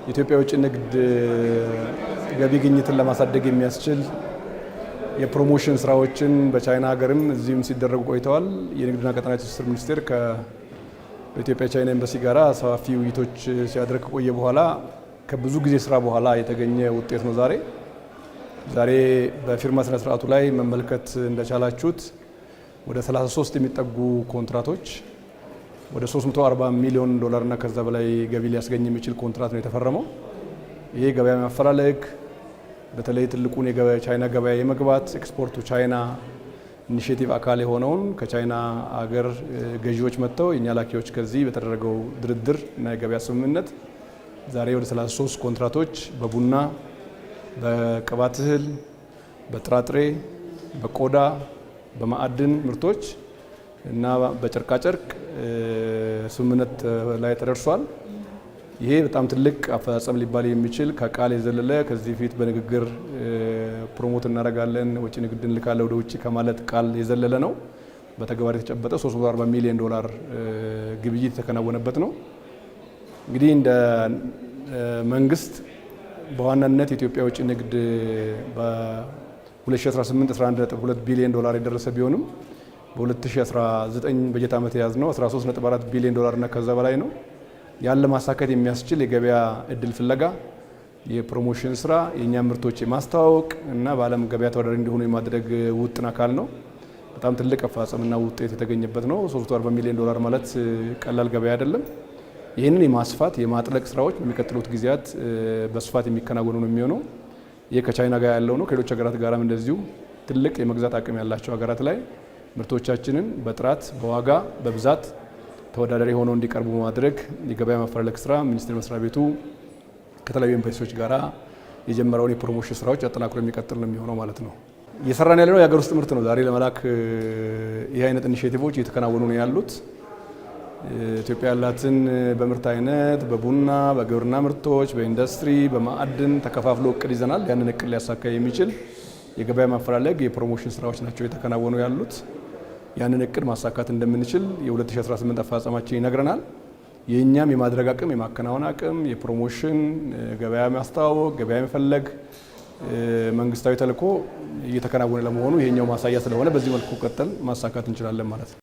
ኢትዮጵያ ውጭ ንግድ ገቢ ግኝትን ለማሳደግ የሚያስችል የፕሮሞሽን ስራዎችን በቻይና ሀገርም እዚህም ሲደረጉ ቆይተዋል። የንግድና ቀጠናዊ ትስስር ሚኒስቴር በኢትዮጵያ ቻይና ኤምባሲ ጋራ ሰፋፊ ውይይቶች ሲያደርግ ቆየ በኋላ ከብዙ ጊዜ ስራ በኋላ የተገኘ ውጤት ነው ዛሬ በፊርማ ስነ ስርዓቱ ላይ መመልከት እንደቻላችሁት ወደ 33 የሚጠጉ ኮንትራቶች ወደ 340 ሚሊዮን ዶላር እና ከዛ በላይ ገቢ ሊያስገኝ የሚችል ኮንትራት ነው የተፈረመው። ይሄ ገበያ ማፈላለግ በተለይ ትልቁን የቻይና ገበያ የመግባት ኤክስፖርቱ ቻይና ኢኒሺዬቲቭ አካል የሆነውን ከቻይና ሀገር ገዢዎች መጥተው የኛ ላኪዎች ከዚህ በተደረገው ድርድር እና የገበያ ስምምነት ዛሬ ወደ 33 ኮንትራቶች በቡና፣ በቅባት እህል፣ በጥራጥሬ፣ በቆዳ፣ በማዕድን ምርቶች እና በጨርቃጨርቅ ስምምነት ላይ ተደርሷል። ይሄ በጣም ትልቅ አፈጻጸም ሊባል የሚችል ከቃል የዘለለ ከዚህ ፊት በንግግር ፕሮሞት እናደርጋለን ወጪ ንግድ እንልካለን ወደ ውጪ ከማለት ቃል የዘለለ ነው። በተግባር የተጨበጠ 340 ሚሊዮን ዶላር ግብይት የተከናወነበት ነው። እንግዲህ እንደ መንግስት በዋናነት የኢትዮጵያ ውጭ ንግድ በ2018 11.2 ቢሊዮን ዶላር የደረሰ ቢሆንም በ2019 በጀት ዓመት የያዝነው 13.4 ቢሊዮን ዶላር እና ከዛ በላይ ነው። ያን ለማሳካት የሚያስችል የገበያ እድል ፍለጋ የፕሮሞሽን ስራ የኛ ምርቶች የማስተዋወቅ እና በዓለም ገበያ ተወዳዳሪ እንዲሆኑ የማድረግ ውጥን አካል ነው። በጣም ትልቅ አፈጻጸምና ውጤት የተገኘበት ነው። 340 ሚሊዮን ዶላር ማለት ቀላል ገበያ አይደለም። ይህንን የማስፋት የማጥለቅ ስራዎች በሚቀጥሉት ጊዜያት በስፋት የሚከናወኑ ነው የሚሆነው። ይህ ከቻይና ጋር ያለው ነው። ከሌሎች ሀገራት ጋራም እንደዚሁ ትልቅ የመግዛት አቅም ያላቸው ሀገራት ላይ ምርቶቻችንን በጥራት በዋጋ በብዛት ተወዳዳሪ ሆነው እንዲቀርቡ ማድረግ የገበያ ማፈላለግ ስራ ሚኒስቴር መስሪያ ቤቱ ከተለያዩ ኤምባሲዎች ጋራ የጀመረውን የፕሮሞሽን ስራዎች አጠናክሮ የሚቀጥል ነው የሚሆነው ማለት ነው። እየሰራን ያለነው የሀገር ውስጥ ምርት ነው። ዛሬ ለመላክ ይህ አይነት ኢኒሼቲቮች እየተከናወኑ ነው ያሉት። ኢትዮጵያ ያላትን በምርት አይነት በቡና፣ በግብርና ምርቶች፣ በኢንዱስትሪ፣ በማዕድን ተከፋፍሎ እቅድ ይዘናል። ያንን እቅድ ሊያሳካ የሚችል የገበያ ማፈላለግ የፕሮሞሽን ስራዎች ናቸው የተከናወኑ ያሉት። ያንን እቅድ ማሳካት እንደምንችል የ2018 አፈጻጸማችን ይነግረናል። የእኛም የማድረግ አቅም የማከናወን አቅም የፕሮሞሽን ገበያ ማስተዋወቅ ገበያ መፈለግ መንግስታዊ ተልዕኮ እየተከናወነ ለመሆኑ ይሄኛው ማሳያ ስለሆነ በዚህ መልኩ ቀጥል ማሳካት እንችላለን ማለት ነው።